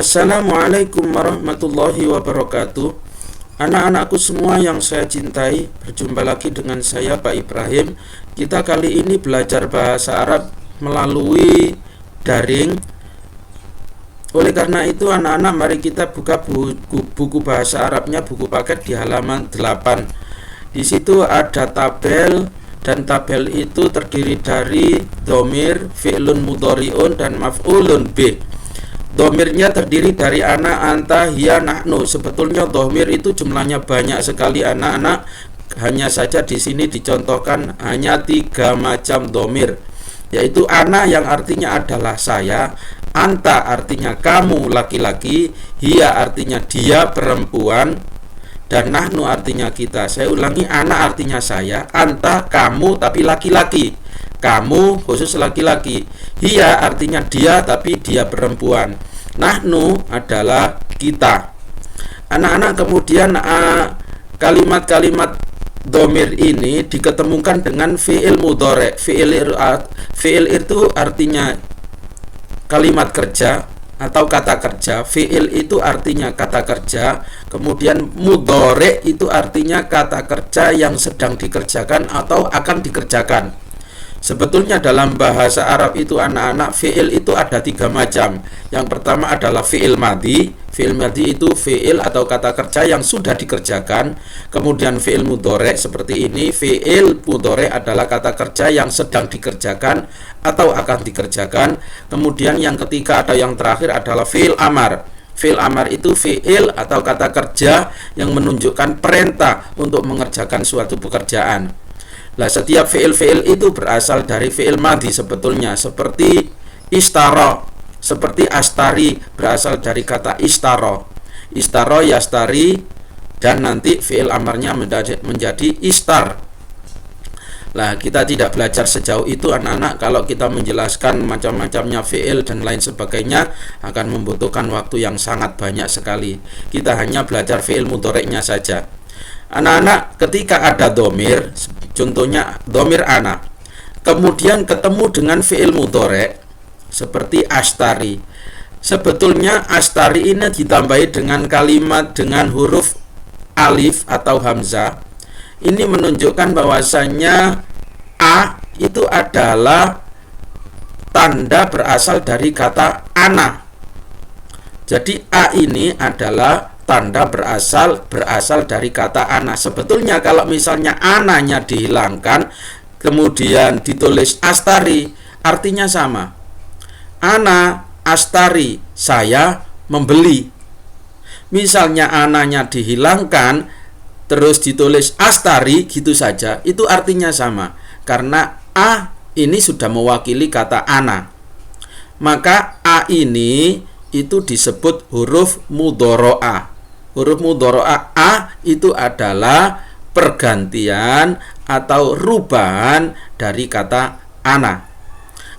Assalamualaikum warahmatullahi wabarakatuh. Anak-anakku semua yang saya cintai, berjumpa lagi dengan saya Pak Ibrahim. Kita kali ini belajar bahasa Arab melalui daring. Oleh karena itu anak-anak, mari kita buka buku bahasa Arabnya, buku paket di halaman 8. Di situ ada tabel, dan tabel itu terdiri dari dhamir, fi'lun mudhari'un, dan maf'ulun bih. Dhomirnya terdiri dari ana, anta, hiya, nahnu. Sebetulnya dhamir itu jumlahnya banyak sekali anak-anak. Hanya saja di sini dicontohkan hanya 3 macam dhamir, yaitu ana yang artinya adalah saya, anta artinya kamu laki-laki, hiya artinya dia perempuan, dan nahnu artinya kita. Saya ulangi, ana artinya saya, anta kamu tapi laki-laki, kamu khusus laki-laki, hiya artinya dia tapi dia perempuan, nahnu adalah kita. Anak-anak, kemudian kalimat-kalimat dhamir ini diketemukan dengan fi'il mudhari'. Fi'il itu artinya kalimat kerja atau kata kerja. Fi'il itu artinya kata kerja. Kemudian mudhari' itu artinya kata kerja yang sedang dikerjakan atau akan dikerjakan. Sebetulnya dalam bahasa Arab itu anak-anak, fi'il itu ada 3 macam. Yang pertama adalah fi'il madhi. Fi'il madhi itu fi'il atau kata kerja yang sudah dikerjakan. Kemudian fi'il mudhari' seperti ini. Fi'il mudhari' adalah kata kerja yang sedang dikerjakan atau akan dikerjakan. Kemudian yang ketiga atau yang terakhir adalah fi'il amar. Fi'il amar itu fi'il atau kata kerja yang menunjukkan perintah untuk mengerjakan suatu pekerjaan. Nah, setiap fi'il itu berasal dari fi'il madhi sebetulnya, seperti istara, seperti astari berasal dari kata istara. Istara, yastari, dan nanti fi'il amarnya menjadi istar. Nah, kita tidak belajar sejauh itu anak-anak. Kalau kita menjelaskan macam-macamnya fi'il dan lain sebagainya akan membutuhkan waktu yang sangat banyak sekali. Kita hanya belajar fi'il mudhari'nya saja. Anak-anak, ketika ada dhamir, contohnya dhamir ana, kemudian ketemu dengan fi'il mudhari' seperti astari. Sebetulnya astari ini ditambahi dengan kalimat dengan huruf alif atau hamzah. Ini menunjukkan bahwasanya a itu adalah tanda berasal dari kata ana. Jadi a ini adalah tanda berasal dari kata ana. Sebetulnya kalau misalnya ananya dihilangkan kemudian ditulis astari, artinya sama. Ana astari, saya membeli. Misalnya ananya dihilangkan terus ditulis astari gitu saja, itu artinya sama, karena a ini sudah mewakili kata ana. Maka a ini itu disebut huruf mudhoro'ah. Huruf mudhoro'ah a itu adalah pergantian atau rubahan dari kata ana.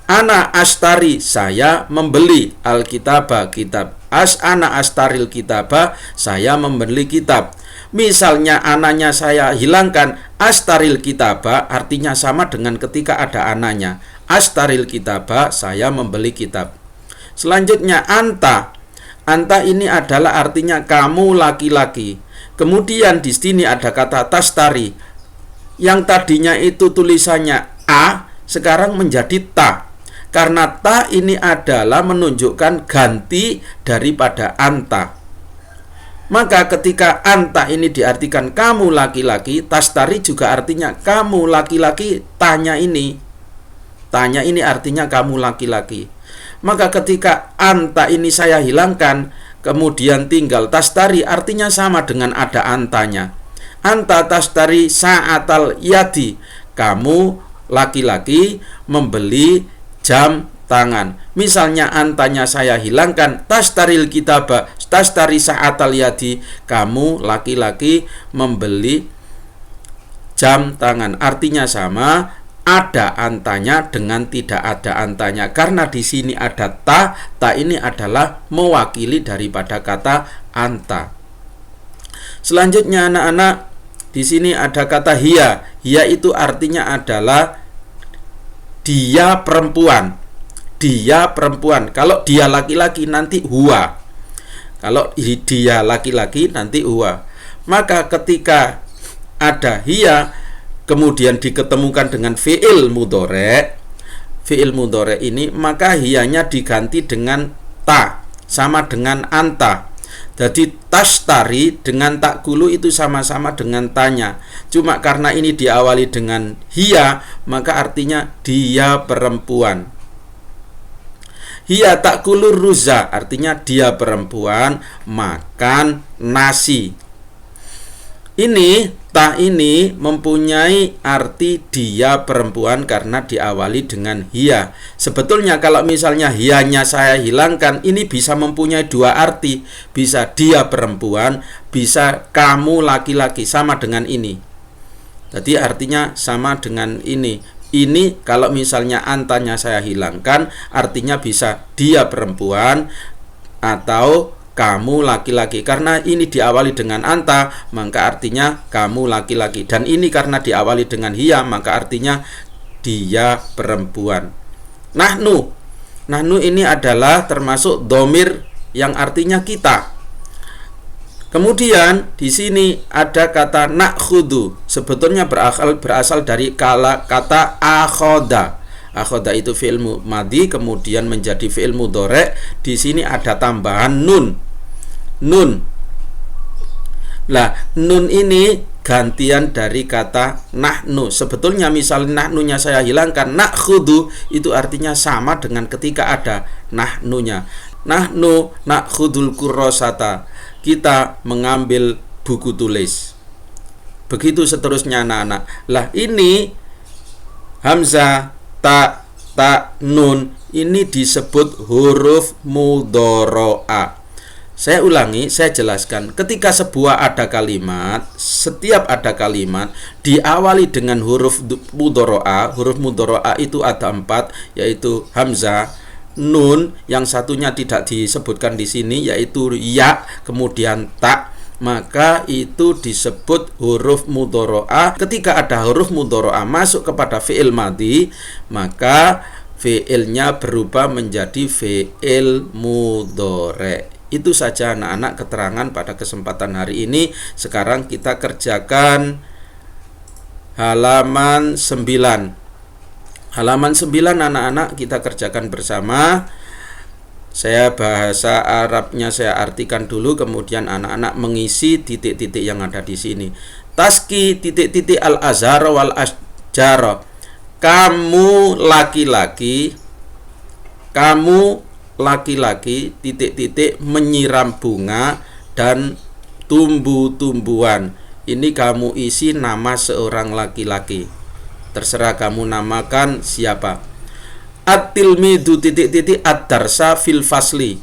Ana astari, saya membeli alkitabah, kitab. Ana astaril kitabah, saya membeli kitab. Misalnya ananya saya hilangkan, astaril kitabah, artinya sama dengan ketika ada ananya. Astaril kitabah, saya membeli kitab. Selanjutnya anta. Anta ini adalah artinya kamu laki-laki. Kemudian di sini ada kata tastari. Yang tadinya itu tulisannya a, sekarang menjadi ta. Karena ta ini adalah menunjukkan ganti daripada anta. Maka ketika anta ini diartikan kamu laki-laki, tastari juga artinya kamu laki-laki, tanya ini. Tanya ini artinya kamu laki-laki. Maka ketika anta ini saya hilangkan, kemudian tinggal tastari, artinya sama dengan ada antanya. Anta tastari sa'atal yadi, kamu laki-laki membeli jam tangan. Misalnya antanya saya hilangkan, tastaril kitabah, tastari sa'atal yadi, kamu laki-laki membeli jam tangan. Artinya sama, ada antanya dengan tidak ada antanya. Karena di sini ada ta, ta ini adalah mewakili daripada kata anta. Selanjutnya anak-anak, di sini ada kata hiya. Hiya itu artinya adalah dia perempuan. Dia perempuan. Kalau dia laki-laki nanti huwa. Kalau dia laki-laki nanti huwa. Maka ketika ada hiya kemudian diketemukan dengan fi'il mudhari', ini maka hiyanya diganti dengan ta, sama dengan anta. Jadi tashtari dengan takulu itu sama-sama dengan tanya. Cuma karena ini diawali dengan hiya, maka artinya dia perempuan. Hiya takulu ruza, artinya dia perempuan makan nasi. Ini ta ini mempunyai arti dia perempuan karena diawali dengan hiya. Sebetulnya kalau misalnya hiyanya saya hilangkan, ini bisa mempunyai dua arti. Bisa dia perempuan, bisa kamu laki-laki, sama dengan ini. Jadi artinya sama dengan ini. Ini kalau misalnya antanya saya hilangkan, artinya bisa dia perempuan atau kamu laki-laki. Karena ini diawali dengan anta, maka artinya kamu laki-laki. Dan ini karena diawali dengan hiya, maka artinya dia perempuan. Nahnu ini adalah termasuk dhamir yang artinya kita. Kemudian di sini ada kata nakhudhu. Sebetulnya berasal dari kata akhoda. Akhoda itu fi'il madhi kemudian menjadi fi'il mudhari'. Di sini ada tambahan nun. Lah, nun ini gantian dari kata nahnu. Sebetulnya misalnya nahnunya saya hilangkan, nakhudhu itu artinya sama dengan ketika ada nahnunya. Nahnu nakhudul kurrosata, kita mengambil buku tulis. Begitu seterusnya anak-anak. Lah ini hamzah, ta, nun ini disebut huruf mudhara'a. Saya ulangi, saya jelaskan. Ketika setiap ada kalimat diawali dengan huruf mudhara'a. Huruf mudhara'a itu ada 4, yaitu hamzah, nun, yang satunya tidak disebutkan di sini yaitu ya, kemudian ta, maka itu disebut huruf mudhara'a. Ketika ada huruf mudhara'a masuk kepada fi'il madhi, maka fi'ilnya berubah menjadi fi'il mudhari'. Itu saja anak-anak keterangan pada kesempatan hari ini. Sekarang kita kerjakan halaman 9. Halaman 9 anak-anak kita kerjakan bersama. Saya bahasa Arabnya saya artikan dulu, kemudian anak-anak mengisi titik-titik yang ada di sini. Taski titik-titik al-azhar wal asjar. Kamu laki-laki titik-titik menyiram bunga dan tumbuh-tumbuhan. Ini kamu isi nama seorang laki-laki. Terserah kamu namakan siapa. At-tilmidu titik-titik ad-darsa fil fasli.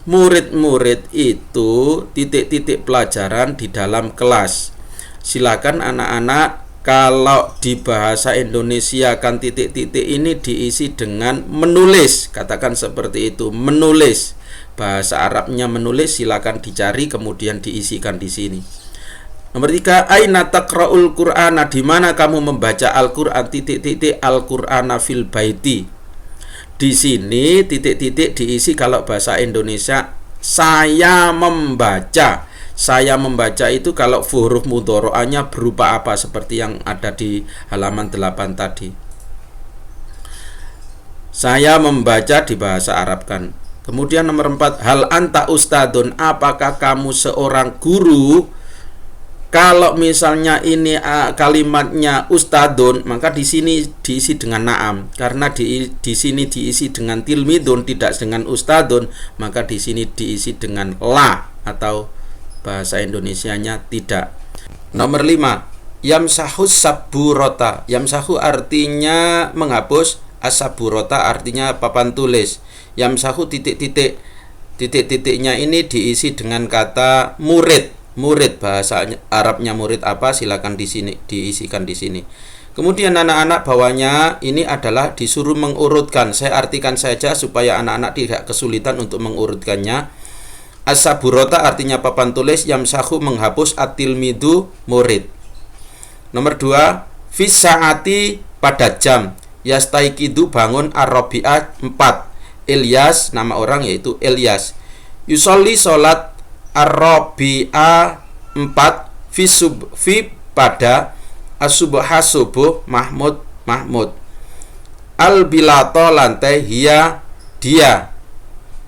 Murid-murid itu titik-titik pelajaran di dalam kelas. Silakan anak-anak, kalau di bahasa Indonesia kan titik-titik ini diisi dengan menulis. Katakan seperti itu, menulis. Bahasa Arabnya menulis, silakan dicari kemudian diisikan di sini. Nomor 3, aina taqra'ul Qur'ana, di mana kamu membaca Al-Qur'an titik-titik Al-Qur'ana fil baiti. Di sini titik-titik diisi kalau bahasa Indonesia saya membaca. Saya membaca itu kalau huruf mudhara'a-nya berupa apa, seperti yang ada di halaman 8 tadi. Saya membaca di bahasa Arab kan. Kemudian nomor 4, hal anta ustadun, apakah kamu seorang guru? Kalau misalnya ini kalimatnya ustadun, maka di sini diisi dengan na'am. Karena di sini diisi dengan tilmidun, tidak dengan ustadun, maka di sini diisi dengan la, atau bahasa Indonesianya tidak. Nomor 5, yamsahus saburota. Yamsahu artinya menghapus, as-saburota artinya papan tulis. Yamsahu titik-titiknya ini diisi dengan kata murid. Murid, bahasa Arabnya murid apa, silakan di sini diisikan di sini. Kemudian anak-anak bawahnya ini adalah disuruh mengurutkan. Saya artikan saja supaya anak-anak tidak kesulitan untuk mengurutkannya. As-saburota artinya papan tulis, yamsahu menghapus, at-tilmidu murid. Nomor 2, fis saati pada jam, yastaiqidu bangun, ar-rabi'ah 4. Ilyas nama orang yaitu Ilyas. Yusolli sholat ar-rabi'a 4 fi pada as-subha subuh mahmud al-bilato lantai hiya dia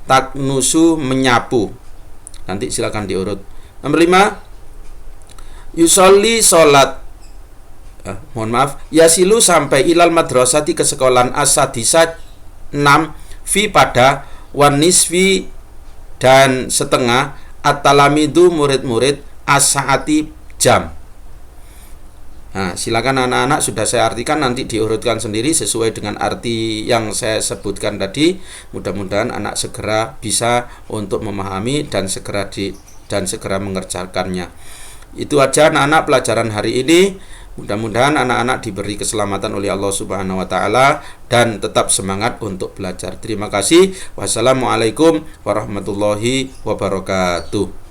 taknusu menyapu. Nanti silakan diurut. Nomor 5, yusolli sholat yasilu sampai ilal madrasati ke sekolahan as-sadisat 6 fi pada wan nisfi dan setengah at-talamidu murid-murid as-saati jam. Nah, silakan anak-anak, sudah saya artikan, nanti diurutkan sendiri sesuai dengan arti yang saya sebutkan tadi. Mudah-mudahan anak segera bisa untuk memahami dan segera mengerjakannya. Itu aja anak-anak pelajaran hari ini. Mudah-mudahan anak-anak diberi keselamatan oleh Allah Subhanahu wa taala dan tetap semangat untuk belajar. Terima kasih. Wassalamualaikum warahmatullahi wabarakatuh.